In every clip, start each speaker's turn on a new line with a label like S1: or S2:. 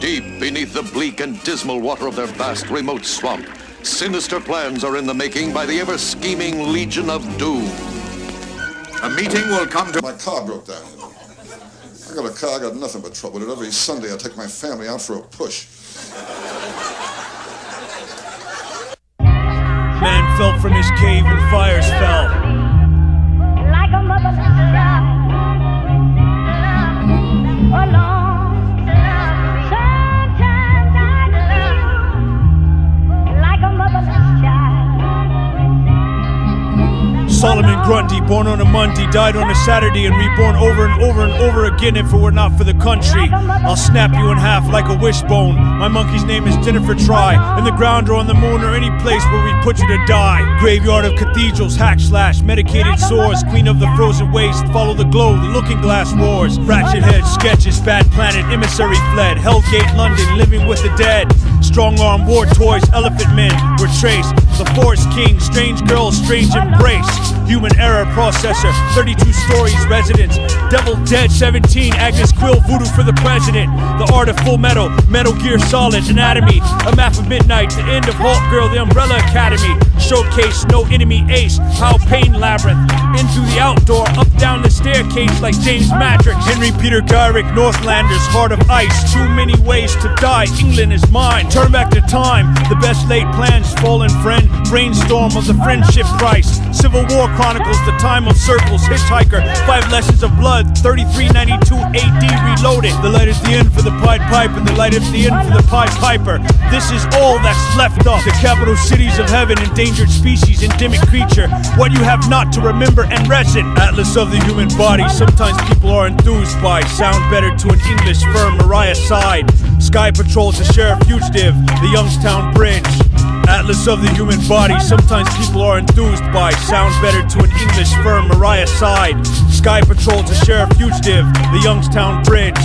S1: Deep beneath the bleak and dismal water of their vast remote swamp, sinister plans are in the making by the ever-scheming Legion of Doom.
S2: A meeting will come to...
S3: My car broke down. I got a car, I got nothing but trouble with it. Every Sunday I take my family out for a push.
S4: Man fell from his cave and fires fell.
S5: Like a mother's child. Alone. Sometimes I love like a mother's child.
S4: Solomon Grundy, born on a Monday, died on a Saturday, and reborn over and over and over again if it were not for the country. I'll snap you in half like a wishbone. My monkey's name is Jennifer Try. In the ground or on the moon or any place where we put you to die. Graveyard of cathedrals, hack slash, medicated sores. Queen of the frozen waste, follow the glow, the looking glass wars. Ratchet head sketches, bad planet, emissary fled. Hellgate, London, living with the dead. Strong arm, war toys, elephant men were traced. The Forest King, strange girl, strange embrace. Human error processor, 32 stories, residence. Devil Dead 17, Agnes Quill, Voodoo for the President. The Art of Full Metal, Metal Gear Solid, Anatomy. A Map of Midnight, the end of Hulk Girl, the Umbrella Academy. Showcase, No Enemy Ace, How Pain Labyrinth. In through the outdoor, up down the staircase like James Matrix. Henry Peter Gyrick, Northlanders, Heart of Ice. Too many ways to die, England is mine. Turn back the time, the best laid plans, fallen friend. Brainstorm of the friendship price. Civil War Chronicles, the time of circles. Hitchhiker, 5 lessons of blood. 3392 AD reloaded. The light at the end for the Pied Pipe, and the light at the end for the Pied Piper. This is all that's left of the capital cities of heaven. Endangered species, endemic creature. What you have not to remember and resin. Atlas of the human body, sometimes people are enthused by. Sound better to an English firm, Mariah Side. Sky Patrol to Sheriff Fugitive, the Youngstown Bridge. Atlas of the human body, sometimes people are enthused by. Sound better to an English firm, Mariah Side. Sky Patrol to Sheriff Fugitive, the Youngstown Bridge.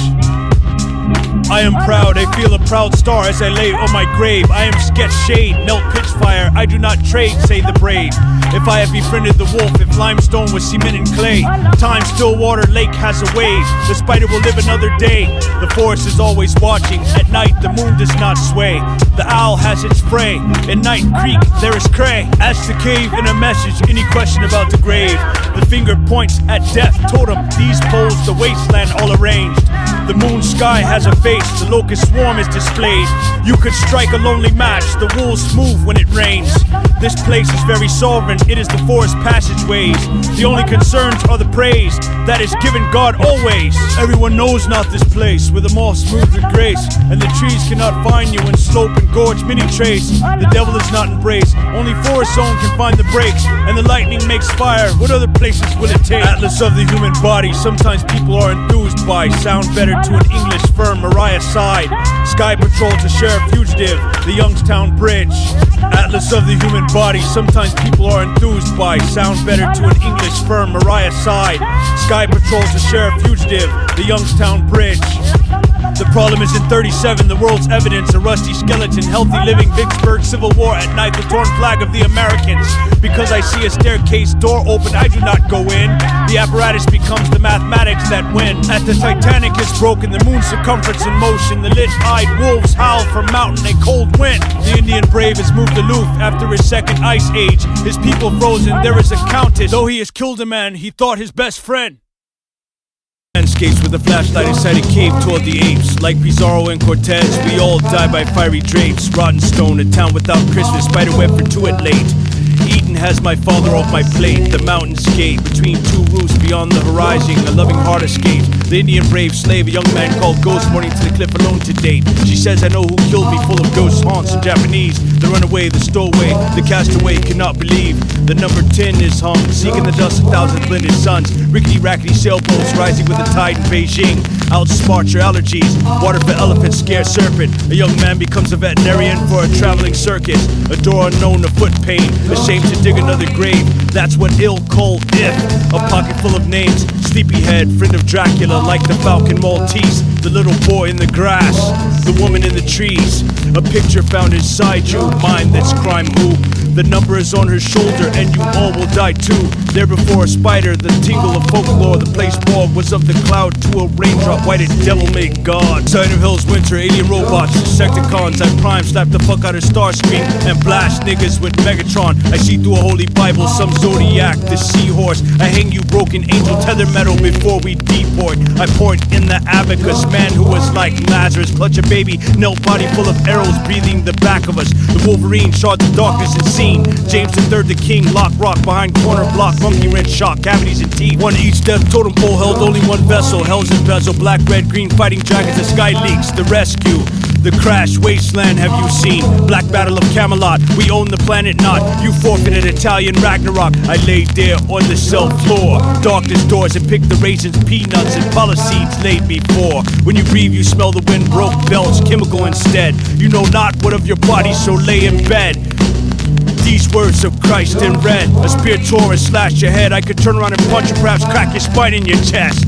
S4: I am proud, I feel a proud star as I lay on my grave. I am sketch shade, melt pitch fire, I do not trade, say the brave. If I have befriended the wolf, if limestone was cement and clay, time, still water, lake has a wave. The spider will live another day. The forest is always watching. At night, the moon does not sway. The owl has its prey. In Night Creek, there is cray. Ask the cave in a message, any question about the grave. The finger points at death, totem, these poles, the wasteland all arranged. The moon sky has a face, the locust swarm is displayed. You could strike a lonely match, the wolves move when it rains. This place is very sovereign, it is the forest passageways. The only concerns are the praise that is given God always. Everyone knows not this place, where the moss moves with grace, and the trees cannot find you in slope and gorge many trace. The devil is not embraced, only forest zone can find the breaks, and the lightning makes fire. What other places will it take? Atlas of the human body, sometimes people are enthused by. Sound better to an English firm, Mariah Side. Sky Patrol to Sheriff Fugitive, the Youngstown Bridge. Atlas of the human body, sometimes people are enthused by. Sound better to an English firm, Mariah Side. Sky Patrol to Sheriff Fugitive, the Youngstown Bridge. The problem is in 37, the world's evidence, a rusty skeleton, healthy living, Vicksburg Civil War at night, the torn flag of the Americans. Because I see a staircase door open, I do not go in. The apparatus becomes the mathematics that win. At the Titanic is broken, the moon's circumference in motion. The lit-eyed wolves howl from mountain, a cold wind. The Indian brave has moved aloof after his second ice age. His people frozen, there is a countess. Though he has killed a man, he thought his best friend. Landscapes with a flashlight inside a cave toward the apes. Like Pizarro and Cortez, we all die by fiery drapes. Rotten stone, a town without Christmas, spiderweb for two at late. Eden has my father off my plate. The mountains skate between two roofs beyond the horizon. A loving heart escapes. The Indian brave slave, a young man called Ghost, morning to the cliff alone to date. She says, I know who killed me, full of ghost haunts in Japanese. The runaway, the stowaway, the castaway cannot believe. The number 10 is hung, seeking the dust of thousands blended suns. Rickety rackety sailboats rising with the tide in Beijing. Outsmart your allergies. Water for elephants, scare serpent. A young man becomes a veterinarian for a traveling circus. A door unknown, a foot pain. Ashamed to dig another grave. That's what ill called if. A pocket full of names. Sleepyhead, friend of Dracula, like the Falcon Maltese. The little boy in the grass, the woman in the trees. A picture found inside you, mind that's crime who. The number is on her shoulder, and you all will die too. There before a spider, the tingle of folklore. The place bog was of the cloud to a raindrop. Why did devil make God? Silent Hills winter, alien robots, Insecticons. I prime slap the fuck out of Starscream and blast niggas with Megatron. I see through a holy Bible, some zodiac, the seahorse. I hang you broken angel tether metal before we deport. I point in the abacus, man who was like Lazarus. Clutch a baby, knelt body full of arrows, breathing the back of us. The Wolverine, shards of darkness and scene. James III, the king, lock rock behind corner block. Monkey wrench shock, cavities and teeth. One each death totem pole held only one vessel. Hell's embezzle, black, red, green, fighting dragons. The sky leaks, the rescue. The crash, wasteland, have you seen? Black battle of Camelot, we own the planet not. You forfeited Italian Ragnarok. I laid there on the cell floor. Darkness doors and picked the raisins, peanuts, and seeds laid before. When you breathe, you smell the wind, broke belch, chemical instead. You know not what of your body, so lay in bed. These words of Christ in red. A spear tore and slashed your head. I could turn around and punch you, perhaps crack your spine in your chest.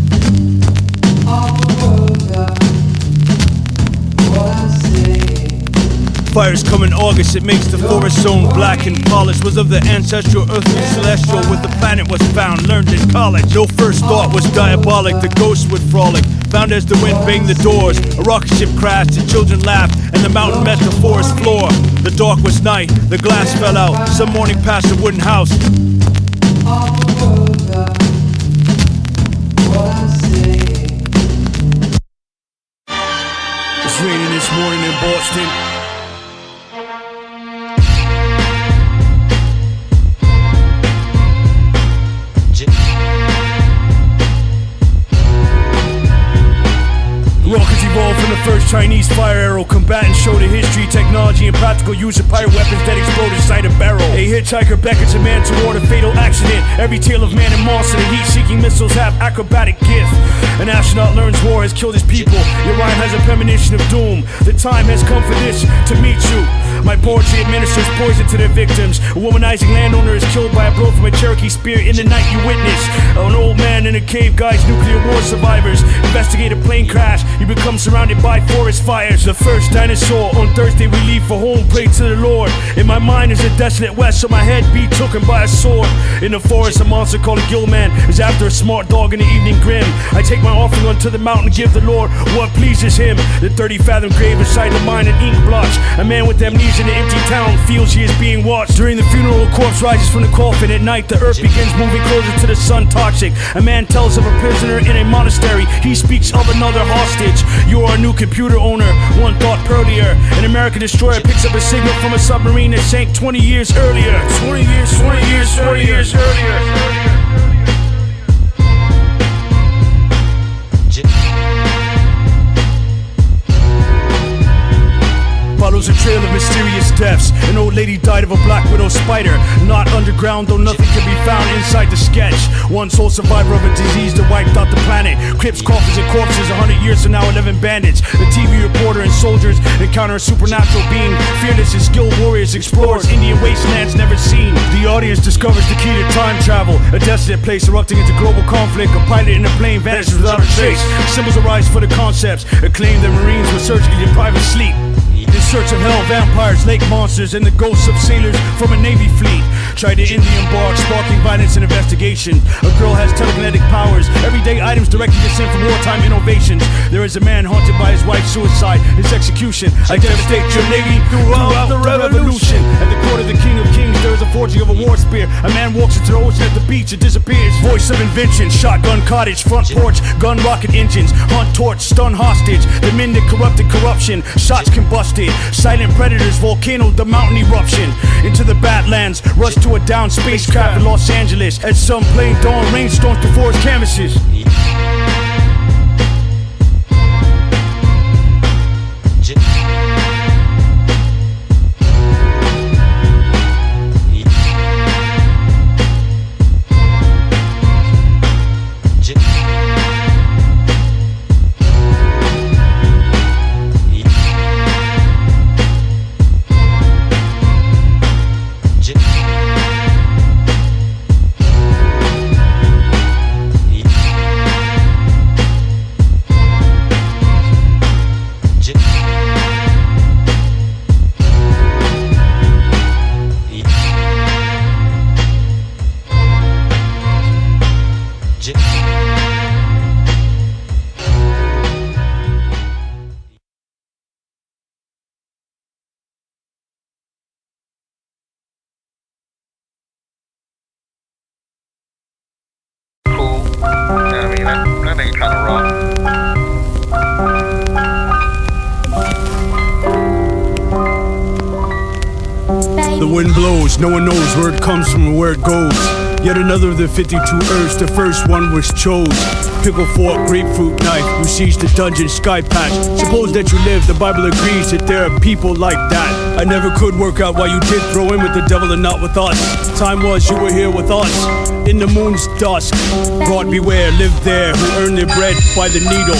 S4: Fires come in August, it makes the forest zone black and polished. Was of the ancestral earthly celestial, with the planet was found, learned in college. No first thought was diabolic, the ghosts would frolic. Found as the wind banged the doors, a rocket ship crashed, the children laughed, and the mountain met the forest floor. The dark was night, the glass fell out, some morning past a wooden house. It's raining this morning in Boston. Rockets evolved from the first Chinese fire arrow. Combatants show the history, technology, and practical use of pirate weapons that explode inside a barrel. A hitchhiker beckons a man toward a fatal accident. Every tale of man and monster, the heat-seeking missiles have acrobatic gift. An astronaut learns war has killed his people. Your rhyme has a premonition of doom. The time has come for this, to meet you. My poetry administers poison to their victims. A womanizing landowner is killed by a blow from a Cherokee spear in the night you witness. An old man in a cave guides nuclear war survivors. Investigate a plane crash. You become surrounded by forest fires. The first dinosaur. On Thursday we leave for home, pray to the Lord. In my mind is a desolate west, so my head be taken by a sword. In the forest a monster called a gillman is after a smart dog in the evening grim. I take my offering unto the mountain, give the Lord what pleases him. The 30-fathom grave inside the mine, an ink blotch. A man with amnesia in the empty town feels he is being watched. During the funeral, a corpse rises from the coffin. At night the earth begins moving closer to the sun, toxic. A man tells of a prisoner in a monastery. He speaks of another hostage. You are a new computer owner, one thought earlier. An American destroyer picks up a signal from a submarine that sank 20 years earlier. 20 years earlier. Follows a trail of mysterious deaths. An old lady died of a black widow spider. Not underground, though nothing can be found inside the sketch. One sole survivor of a disease that wiped out the planet. Crypts, coffins, and corpses. 100 years from now, 11 bandits. The TV reporter and soldiers encounter a supernatural being. Fearless and skilled warriors, explorers, Indian wastelands never seen. The audience discovers the key to time travel. A desolate place erupting into global conflict. A pilot in a plane vanishes without a trace. Symbols arise for the concepts. Acclaim the Marines were surgically deprived of sleep. In search of hell, vampires, lake monsters, and the ghosts of sailors from a Navy fleet. Try the Indian bark, sparking violence and investigation. A girl has telekinetic powers. Everyday items directly descend from wartime innovations. There is a man haunted by his wife's suicide, his execution. I devastate your lady throughout the revolution. At the court of the King of Kings, there is a forging of a war spear. A man walks into the ocean at the beach and disappears. Voice of invention, shotgun cottage, front porch, gun rocket engines, hunt torch, stun hostage. The men that corrupted corruption, shots combusted. Silent predators, volcano, the mountain eruption. Into the Badlands, rush to a downed spacecraft in Los Angeles. As some plane dawn rainstorms to forest canvases.
S6: kind of rough.
S4: The wind blows, no one knows where it comes from or where it goes. Yet another of the 52 herbs, the first one was chose. Pickle fork, grapefruit knife, you seized the dungeon sky patch. Suppose that you live, the Bible agrees that there are people like that. I never could work out why you did throw in with the devil and not with us. Time was you were here with us, in the moon's dusk. God beware, lived there, who earned their bread by the needle.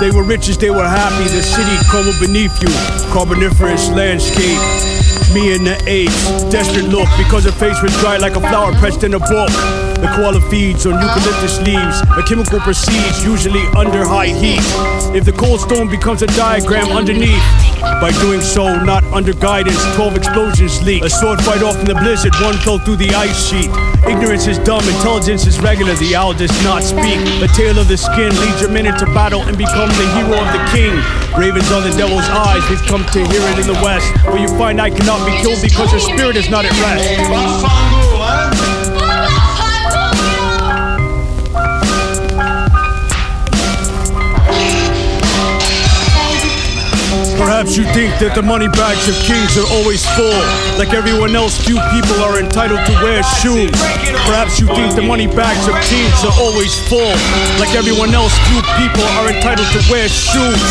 S4: They were rich as they were happy, the city crumbled beneath you. Carboniferous landscape. Me in the age, desperate look because her face was dry like a flower pressed in a book. The koala feeds on eucalyptus leaves. A chemical proceeds, usually under high heat. If the cold stone becomes a diagram underneath, by doing so, not under guidance, 12 explosions leak. A sword fight off in the blizzard, one fell through the ice sheet. Ignorance is dumb, intelligence is regular, the owl does not speak. The tail of the skin leads your men into battle and become the hero of the king. Ravens are the devil's eyes, we've come to hear it in the west, where you find I cannot be killed because your spirit is not at rest. Perhaps you think that the money bags of kings are always full. Like everyone else, few people are entitled to wear shoes. Perhaps you think the money bags of kings are always full. Like everyone else, few people are entitled to wear shoes.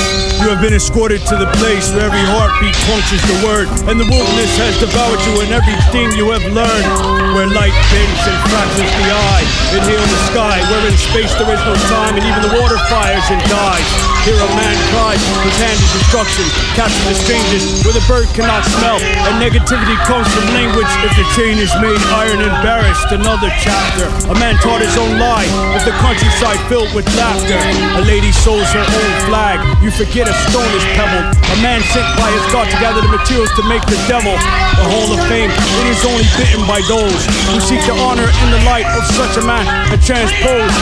S4: You have been escorted to the place where every heartbeat punctures the word, and the wilderness has devoured you and everything you have learned. Where light bends and fractures the eye, inhale the sky, where in space there is no time, and even the water fires and dies. Hear a man cry, his hand is destruction. Capture the strangers where the bird cannot smell, and negativity comes from language. If the chain is made iron embarrassed, another chapter. A man taught his own lie, if the countryside filled with laughter. A lady sews her own flag, you forget a stone is pebbled. A man sent by his God to gather the materials to make the devil. The Hall of Fame, it is only bitten by those who seek the honor in the light of such a man and transpose.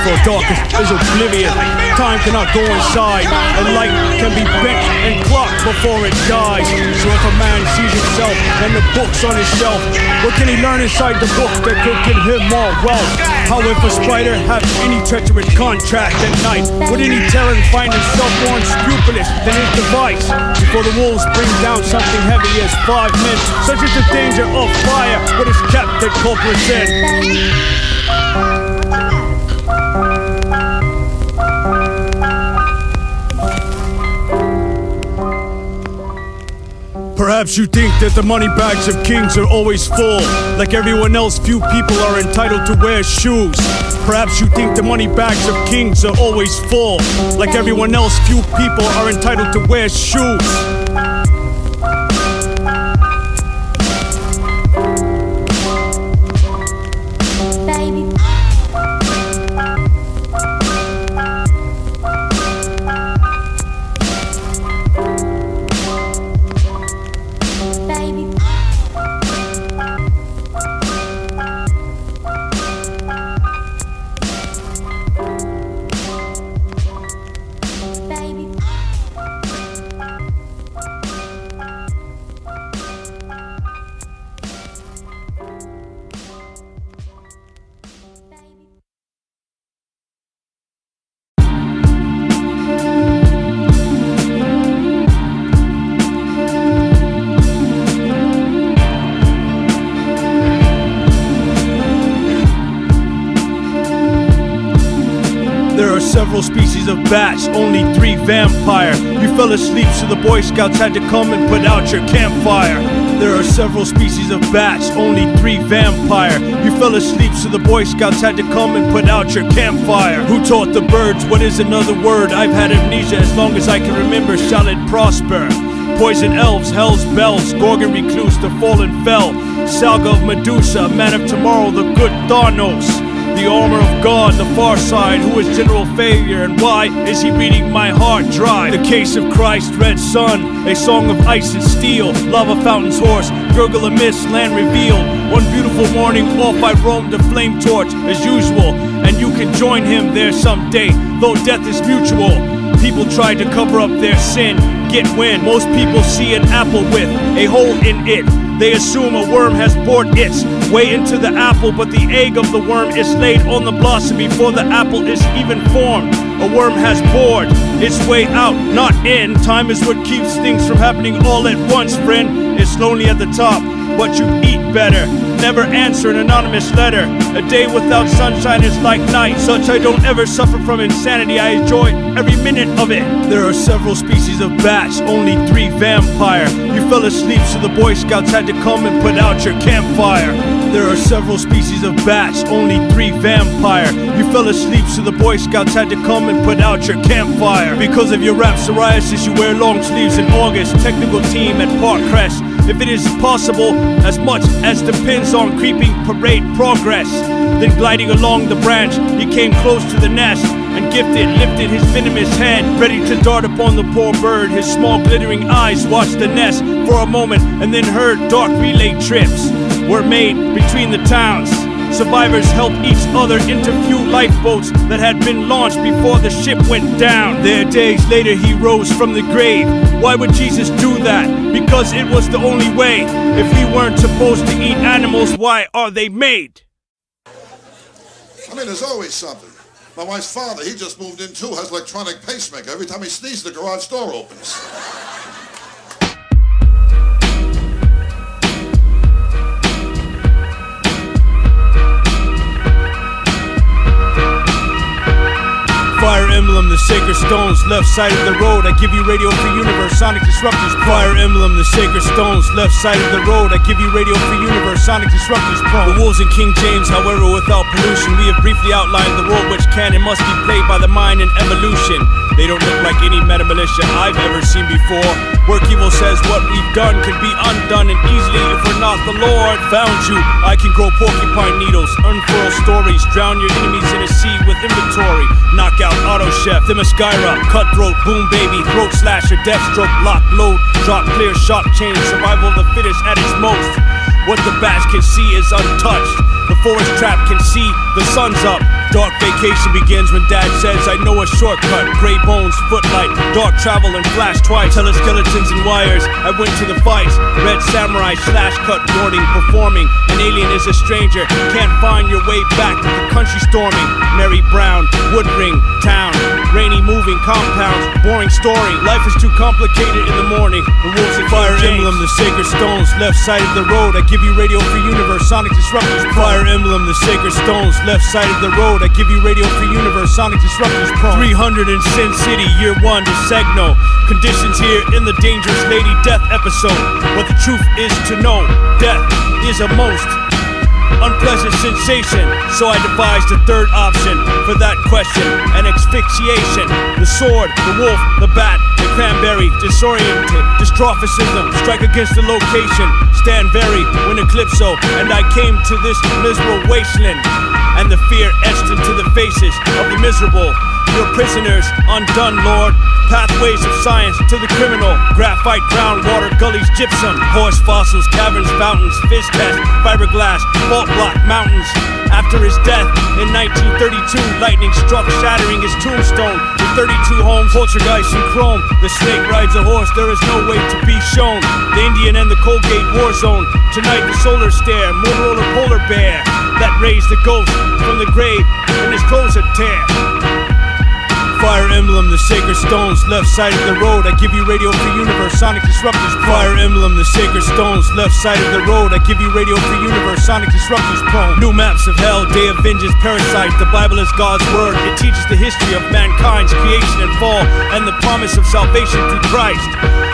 S4: For darkness is oblivion, time cannot go inside, and light can be bent and clocked before it dies. So if a man sees himself and the books on his shelf, what can he learn inside the book that could give him more wealth? How if a spider had any treacherous contract at night, would any terror find himself more unscrupulous than his device? Before the wolves bring down something heavy as 5 men, such is the danger of fire, what is kept that culprits in. Perhaps you think that the money bags of kings are always full. Like everyone else, few people are entitled to wear shoes. Perhaps you think the money bags of kings are always full. Like everyone else, few people are entitled to wear shoes. Several species of bats, only 3 vampire. You fell asleep so the Boy Scouts had to come and put out your campfire. There are several species of bats, only 3 vampire. You fell asleep so the Boy Scouts had to come and put out your campfire. Who taught the birds what is another word? I've had amnesia as long as I can remember, shall it prosper? Poison elves, hell's bells, Gorgon recluse, the fallen fell. Saga of Medusa, man of tomorrow, the good Thanos. The armor of God, the far side, who is general failure, and why is he reading my heart dry? The case of Christ, red sun, a song of ice and steel, lava fountain's horse, gurgle of mist, land revealed. One beautiful morning, off I roamed a flame torch, as usual, and you can join him there someday, though death is mutual. People try to cover up their sin, get wind. Most people see an apple with a hole in it. They assume a worm has bored its way into the apple, but the egg of the worm is laid on the blossom before the apple is even formed. A worm has bored its way out, not in. Time is what keeps things from happening all at once, friend. It's lonely at the top, but you eat better. Never answer an anonymous letter. A day without sunshine is like night. Such I don't ever suffer from insanity. I enjoy every minute of it. There are several species of bats, only 3 vampire. You fell asleep, so the Boy Scouts had to come and put out your campfire. There are several species of bats, only 3 vampire. You fell asleep, so the Boy Scouts had to come and put out your campfire. Because of your rap psoriasis, you wear long sleeves in August. Technical team at Park Crest. If it is possible, as much as depends on creeping parade progress. Then gliding along the branch, he came close to the nest and lifted his venomous head, ready to dart upon the poor bird. His small glittering eyes watched the nest for a moment and then heard dark relay trips were made between the towns. Survivors helped each other into few lifeboats that had been launched before the ship went down. There, days later, he rose from the grave. Why would Jesus do that? Because it was the only way. If we weren't supposed to eat animals, why are they made?
S3: I mean, there's always something. My wife's father, he just moved in too, has electronic pacemaker. Every time he sneezes, the garage door opens.
S4: Fire Emblem, the sacred stones, left side of the road. I give you Radio Free Universe, Sonic Disruptors. Fire Emblem, the sacred stones, left side of the road. I give you Radio Free Universe, Sonic Disruptors. The wolves in King James, however, without pollution. We have briefly outlined the role which can and must be played by the mind in evolution. They don't look like any meta militia I've ever seen before. Work Evil says what we've done can be undone, and easily if we're not the Lord found you. I can grow porcupine needles, unfurl stories, drown your enemies in a sea with inventory. Knock out Auto Chef, Themyscira, Cutthroat, Boom Baby, Throat Slasher, Deathstroke, Lock, Load, Drop Clear, Sharp Chain, Survival of the Fittest at its most. What the bats can see is untouched. The forest trap can see the sun's up. Dark vacation begins when Dad says I know a shortcut. Gray bones, footlight, dark travel and flash twice. Teleskeletons and wires, I went to the fights. Red samurai, slash cut warning, performing. An alien is a stranger, can't find your way back. The country storming. Mary Brown, wood ring, town. Rainy moving compounds, boring story. Life is too complicated in the morning. The wolves of Fire Emblem, the sacred stones, left side of the road. I give you Radio Free Universe, Sonic Disruptors. Fire Emblem, the sacred stones, left side of the road. I give you Radio Free Universe, Sonic Disruptors. 300 in Sin City, year 1 to Segno. Conditions here in the Dangerous Lady Death episode. But the truth is to know, death is a most unpleasant sensation. So I devised a third option for that question, an asphyxiation. The sword, the wolf, the bat, the cranberry, disoriented, dystrophicism, strike against the location, stand very when eclipso, and I came to this miserable wasteland, and the fear etched into the faces of the miserable. Your prisoners undone, Lord. Pathways of science to the criminal. Graphite, groundwater, gullies, gypsum. Horse fossils, caverns, fountains, fizz test, fiberglass, fault block, mountains. After his death in 1932, lightning struck, shattering his tombstone. With 32 homes, poltergeist and chrome. The snake rides a horse, there is no way to be shown. The Indian and the Colgate war zone. Tonight the solar stare, Motorola polar bear that raised the ghost from the grave and his clothes a tear. Fire Emblem, the sacred stones, left side of the road. I give you Radio Free Universe, Sonic Disruptors. Fire Emblem, the sacred stones, left side of the road. I give you Radio Free Universe, Sonic Disruptors. Prone. New maps of hell, day of vengeance, parasite. The Bible is God's word. It teaches the history of mankind's creation and fall, and the promise of salvation through Christ.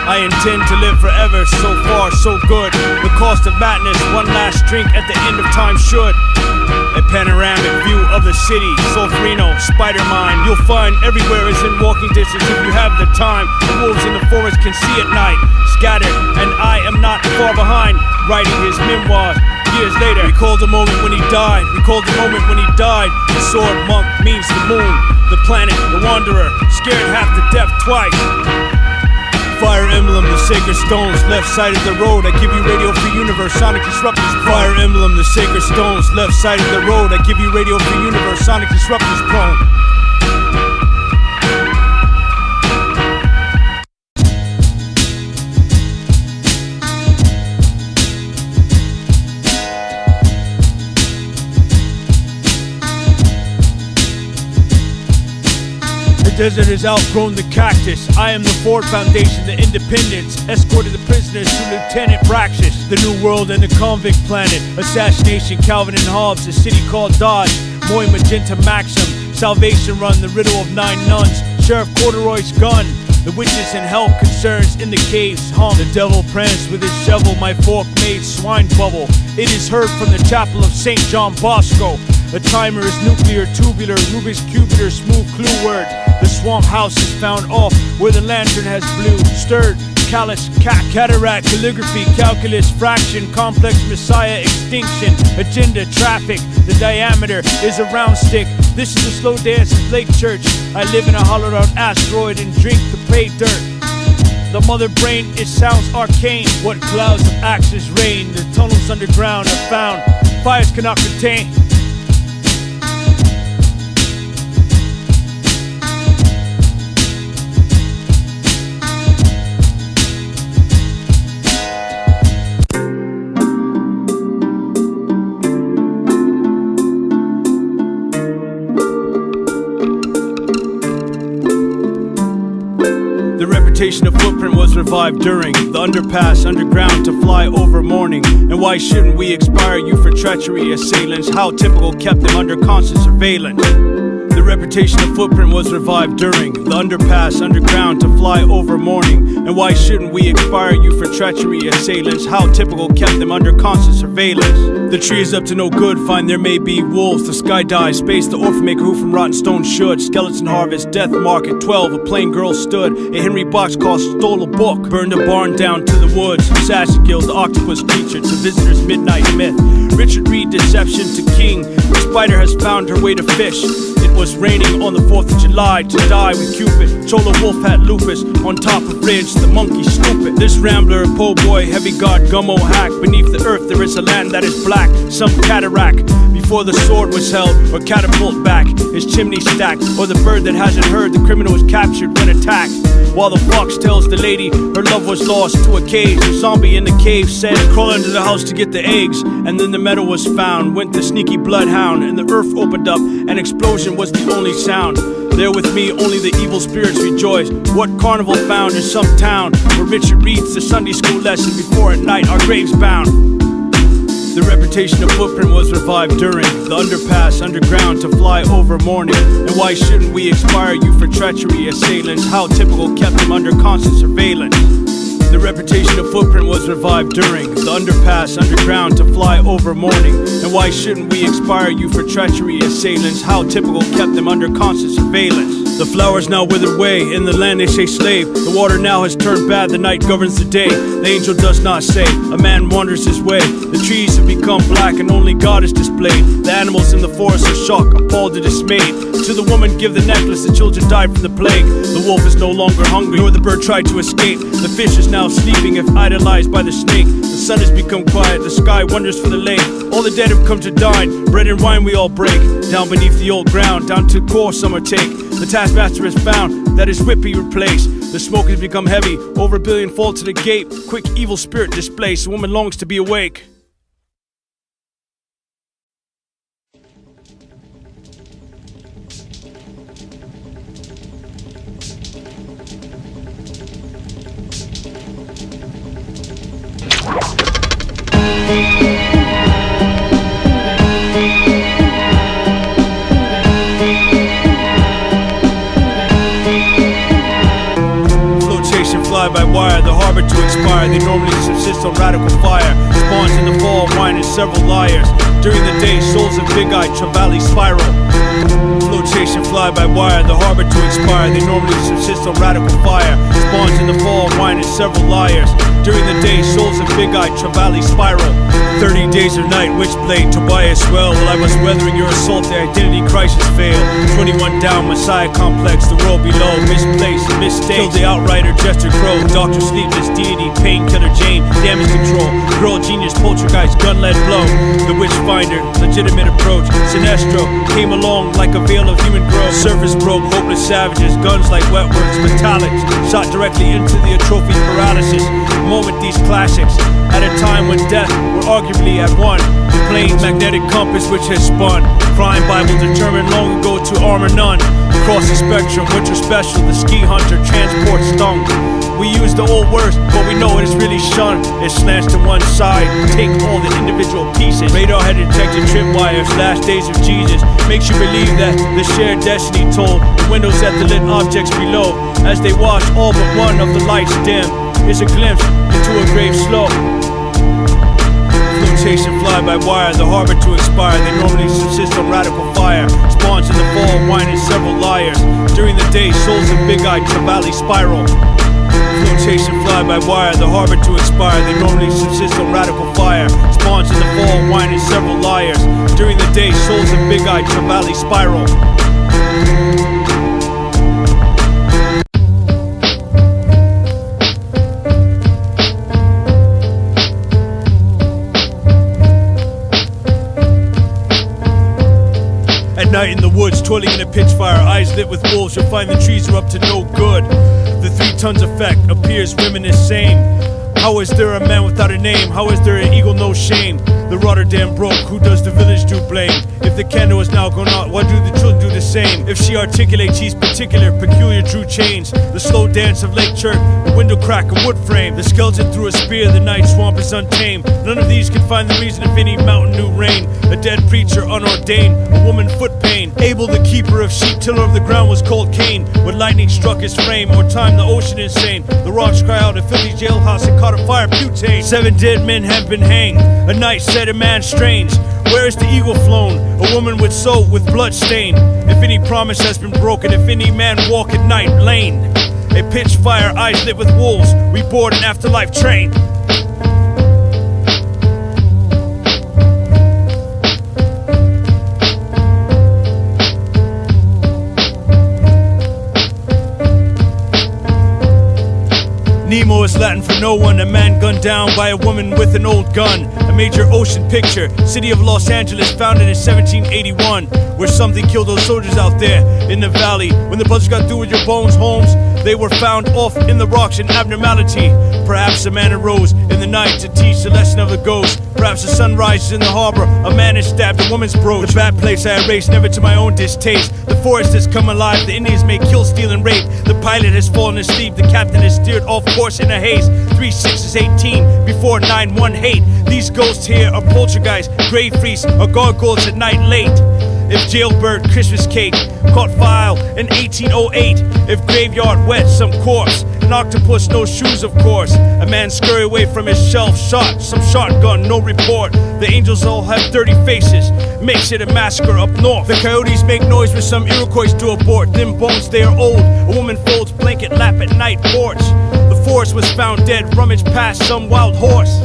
S4: I intend to live forever, so far, so good. The cost of madness, one last drink at the end of time should. A panoramic view of the city, Solferino, Spider-Mine. You'll find everywhere is in walking distance if you have the time. The wolves in the forest can see at night, scattered, and I am not far behind, writing his memoirs. Years later, recall the moment when he died. Recall the moment when he died. The sword monk means the moon, the planet, the wanderer, scared half to death twice. Fire Emblem, the sacred stones, left side of the road. I give you Radio Free Universe, Sonic Disruptors. Fire Emblem, the sacred stones, left side of the road. I give you Radio Free Universe, Sonic Disruptors. Prone. desert has outgrown the cactus. I am the Ford Foundation, the independence. Escorted the prisoners to Lieutenant Braxis. The New World and the convict planet. Assassination, Calvin and Hobbes. A city called Dodge. Moy Magenta Maxim. Salvation Run, the riddle of 9 nuns. Sheriff Corduroy's gun. The witches and hell concerns in the caves hum. The devil pranced with his shovel, my fork made swine bubble. It is heard from the chapel of St. John Bosco. The timer is nuclear, tubular, Rubik's cubitor, smooth clue word. The swamp house is found off where the lantern has blue. Stirred, callous, cataract, calligraphy, calculus, fraction, complex, messiah, extinction, agenda, traffic. The diameter is a round stick. This is a slow dance in Lake Church. I live in a hollowed out asteroid and drink the pay dirt. The mother brain, it sounds arcane. What clouds of axes rain. The tunnels underground are found. Fires cannot contain. The reputation of Footprint was revived during the underpass underground to fly over morning. And why shouldn't we expire you for treachery, assailants? How typical kept them under constant surveillance. The reputation of Footprint was revived during the underpass underground to fly over morning. And why shouldn't we expire you for treachery, assailants? How typical kept them under constant surveillance. The tree is up to no good, find there may be wolves. The sky dies, space the orphan maker who from rotten stone should. Skeleton harvest, death market, 12, a plain girl stood. A Henry Box call stole a book, burned a barn down to the woods. Assassin guild, the octopus creature, to visitors midnight myth. Richard Reed deception to king, the spider has found her way to fish. It was raining on the 4th of July to die with Cupid. Chola wolf had lupus on top of ridge, the monkey stupid. This rambler, po' boy, heavy god, gummo hack. Beneath the earth there is a land that is black, some cataract. Before the sword was held, or catapult back, his chimney stacked. Or the bird that hasn't heard, the criminal was captured when attacked. While the fox tells the lady her love was lost to a cage. The zombie in the cave said, crawl under the house to get the eggs. And then the metal was found, went the sneaky bloodhound. And the earth opened up, an explosion was the only sound. There with me, only the evil spirits rejoice. What carnival found in some town where Richard reads the Sunday school lesson before at night our graves bound. The reputation of Footprint was revived during the underpass underground to fly over morning. And why shouldn't we expire you for treachery, assailants? How typical kept them under constant surveillance. The reputation of Footprint was revived during the underpass underground to fly over morning. And why shouldn't we expire you for treachery, assailants? How typical kept them under constant surveillance. The flowers now wither away, in the land they say slave. The water now has turned bad, the night governs the day. The angel does not say, a man wanders his way. The trees have become black and only God is displayed. The animals in the forest are shocked, appalled and dismayed. To the woman give the necklace, the children died from the plague. The wolf is no longer hungry, nor the bird tried to escape. The fish is now sleeping if idolized by the snake. The sun has become quiet, the sky wonders for the lake. All the dead have come to dine, bread and wine we all break. Down beneath the old ground, down to core summer take. The taskmaster is found, that his whip he replaced. The smoke has become heavy, over 1 billion fall to the gate. Quick evil spirit displaced, the woman longs to be awake. By wire, the harbor to expire. They normally subsist on radical fire. Spawns in the fall, wine and several liars. During the day, souls of big-eyed Trevally spiral. Flotation fly by wire, the harbor to expire. They normally subsist on radical fire. Spawns in the fall, wine and several liars. During the day, souls of big-eyed Trevally spiral. 30 days of night, witchblade, Tobias well. While I was weathering your assault, the identity crisis failed. 21 down, Messiah complex, the world below. Misplaced, mistakes, killed the outrider, Jester Crow. Doctor sleepless, deity, painkiller Jane, damage control. Girl genius, poltergeist, gun-led blow. The witchfinder, legitimate approach. Sinestro came along like a veil of human growth. Surface broke, hopeless savages, guns like wetworks, metallics. Shot directly into the atrophy paralysis. Moment these classics, at a time when death were arguably at one. Plain magnetic compass which has spun. Crime Bible determined long ago to armor none. Across the spectrum, winter special, the ski hunter, transport stung. We use the old words, but we know it is really shunned. It slants to one side, take all the individual pieces. Radar had detected tripwires, last days of Jesus. Makes you believe that the shared destiny told. The windows at the lit objects below, as they watch all but one of the lights dim, is a glimpse into a grave slow. Flotation fly by wire, the harbor to expire. They normally subsist on radical fire. Spawns in the fall, wine in several liars. During the day, souls of big-eyed Trevally spiral. Flotation fly by wire, the harbor to expire. They normally subsist on radical fire. Spawns in the fall, wine in several liars. During the day, souls of big-eyed Trevally spiral. At night in the woods, toiling in a pitch fire, eyes lit with wolves, you'll find the trees are up to no good. The 3 tons effect appears women the same. How is there a man without a name? How is there an eagle no shame? The Rotterdam broke, who does the village do blame? If the candle is now gone out, why do the children do the same? If she articulates, he's particular, peculiar drew chains. The slow dance of Lake Chirk, the window crack, a wood frame. The skeleton threw a spear, the night swamp is untamed. None of these can find the reason if any mountain knew rain. A dead preacher unordained, a woman foot pain. Abel the keeper of sheep, tiller of the ground was called Cain. When lightning struck his frame, or time the ocean insane. The rocks cry out, a filthy jailhouse and caught a fire butane. 7 dead men have been hanged, a night said a man strange. Where is the eagle flown? A woman with soul with blood stain. If any promise has been broken, if any man walk at night lane. A pitch fire, eyes lit with wolves, we board an afterlife train. Nemo is Latin for no one, a man gunned down by a woman with an old gun. A major ocean picture, city of Los Angeles, founded in 1781. Where something killed those soldiers out there in the valley. When the bullets got through with your bones, Holmes, they were found off in the rocks in abnormality. Perhaps a man arose in the night to teach the lesson of the ghost. Perhaps the sun rises in the harbor, a man is stabbed, a woman's brooch. The bad place I erased, never to my own distaste. The forest has come alive, the Indians may kill, steal, and rape. The pilot has fallen asleep, the captain has steered off course in a haze. 3 6 is 18, before 9 1 hate. These ghosts here are poltergeists, grave priests, or gargoyles at night late. If jailbird Christmas cake caught fire in 1808, if graveyard wet some corpse, an octopus no shoes of course, a man scurry away from his shelf, shot some shotgun, no report. The angels all have dirty faces, makes it a massacre up north. The coyotes make noise with some Iroquois to abort. Them bones they are old, a woman folds blanket lap at night porch. The forest was found dead, rummage past some wild horse.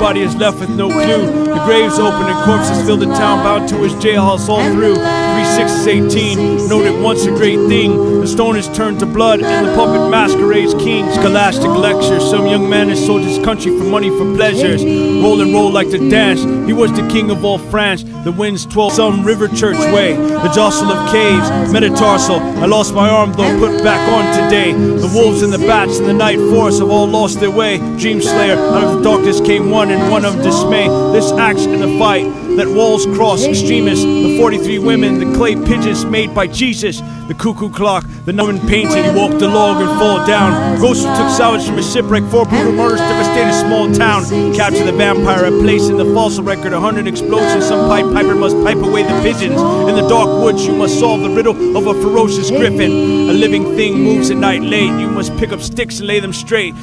S4: Body is left with no clue. The graves open and corpses fill the town, bound to his jailhouse all through. 3 6 is 18, noted once a great thing. The stone is turned to blood and the puppet masquerades king. Scholastic lectures, some young man has sold his country for money for pleasures. Roll and roll like the dance, he was the king of all France. The winds 12 some river church way. The jostle of caves, metatarsal. I lost my arm though, put back on today. The wolves and the bats and the night forest have all lost their way. Dream slayer, out of the darkness came one and one of dismay. This axe in the fight, that walls cross extremists. The 43 women, the clay pigeons made by Jesus. The cuckoo clock, the woman painted. He walked the log and fall down. Ghosts who took salvage from a shipwreck. 4 brutal murders devastated a small town. Capture the vampire, a place in the fossil record. 100 explosions, some piper must pipe away the pigeons. In the dark woods you must solve the riddle of a ferocious griffin. A living thing moves at night late. You must pick up sticks and lay them straight.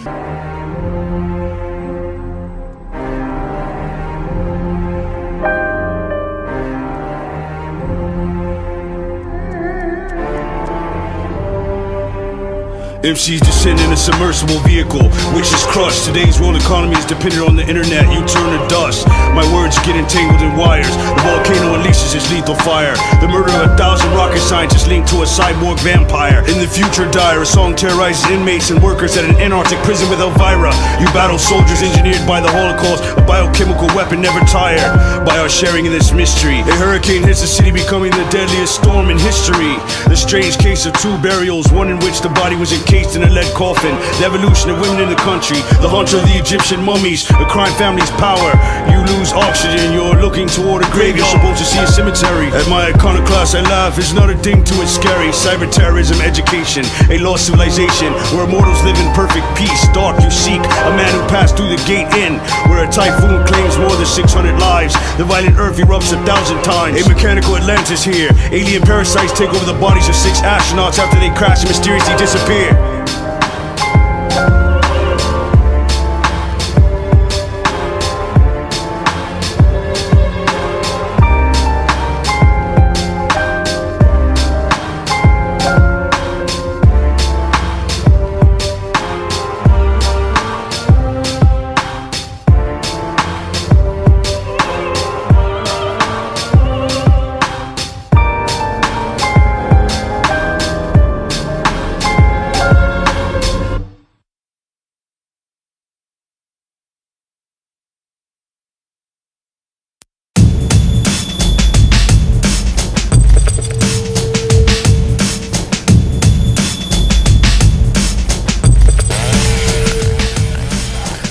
S4: MCs descend in a submersible vehicle, which is crushed. Today's world economy is dependent on the internet. You turn to dust. My words get entangled in wires. The volcano unleashes its lethal fire. The murder of 1,000 rocket scientists linked to a cyborg vampire. In the future dire, a song terrorizes inmates and workers at an Antarctic prison with Elvira. You battle soldiers engineered by the Holocaust, a biochemical weapon never tired. By our sharing in this mystery, a hurricane hits the city, becoming the deadliest storm in history. The strange case of 2 burials, one in which the body was encased in a lead coffin. The evolution of women in the country, the hunch of the Egyptian mummies, the crime family's power. You lose oxygen, you're looking toward a grave, you're supposed to see a cemetery. At my iconoclast I laugh, it's not a ding to it scary. Cyber terrorism, education, a lost civilization where immortals live in perfect peace. Dark you seek, a man who passed through the gate in, where a typhoon claims more than 600 lives. The violent earth erupts 1,000 times. A mechanical Atlantis here. Alien parasites take over the bodies of 6 astronauts after they crash and mysteriously disappear.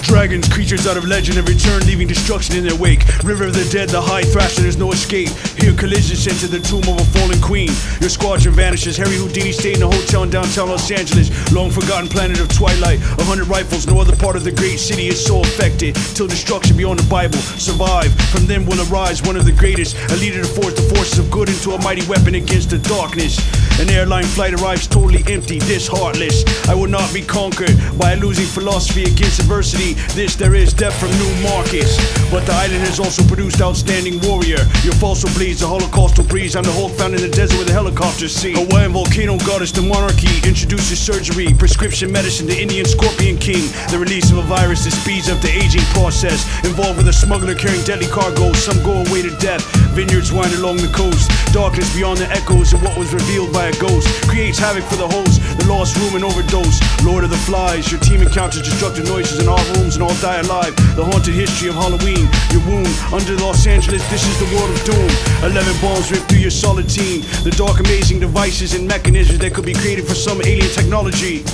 S4: Dragons, creatures out of legend, have returned, leaving destruction in their wake. River of the dead, the high thrasher, there's no escape. Here collisions enter the tomb of a fallen queen. Your squadron vanishes. Harry Houdini stayed in a hotel in downtown Los Angeles. Long forgotten planet of twilight. 100 rifles, no other part of the great city is so affected. Till destruction beyond the Bible. Survive, from them will arise one of the greatest. A leader to force the forces of good into a mighty weapon against the darkness. An airline flight arrives totally empty, this heartless. I will not be conquered by a losing philosophy against adversity. This there is depth from new markets. But the island has also produced outstanding warrior. Your fossil bleeds the holocaustal breeze. I'm the Hulk found in the desert with the helicopters see. Hawaiian volcano goddess, the monarchy introduces surgery, prescription medicine, the Indian scorpion king. The release of a virus that speeds up the aging process. Involved with a smuggler carrying deadly cargoes. Some go away to death. Vineyards wind along the coast. Darkness beyond the echoes of what was revealed by a ghost. Creates havoc for the host. The lost room and overdose. Lord of the Flies. Your team encounters destructive noises in all rooms and all die alive. The haunted history of Halloween. Your wound under Los Angeles. This is the world of doom. 11 bombs ripped through your solid team. The dark amazing devices and mechanisms that could be created for some alien technology.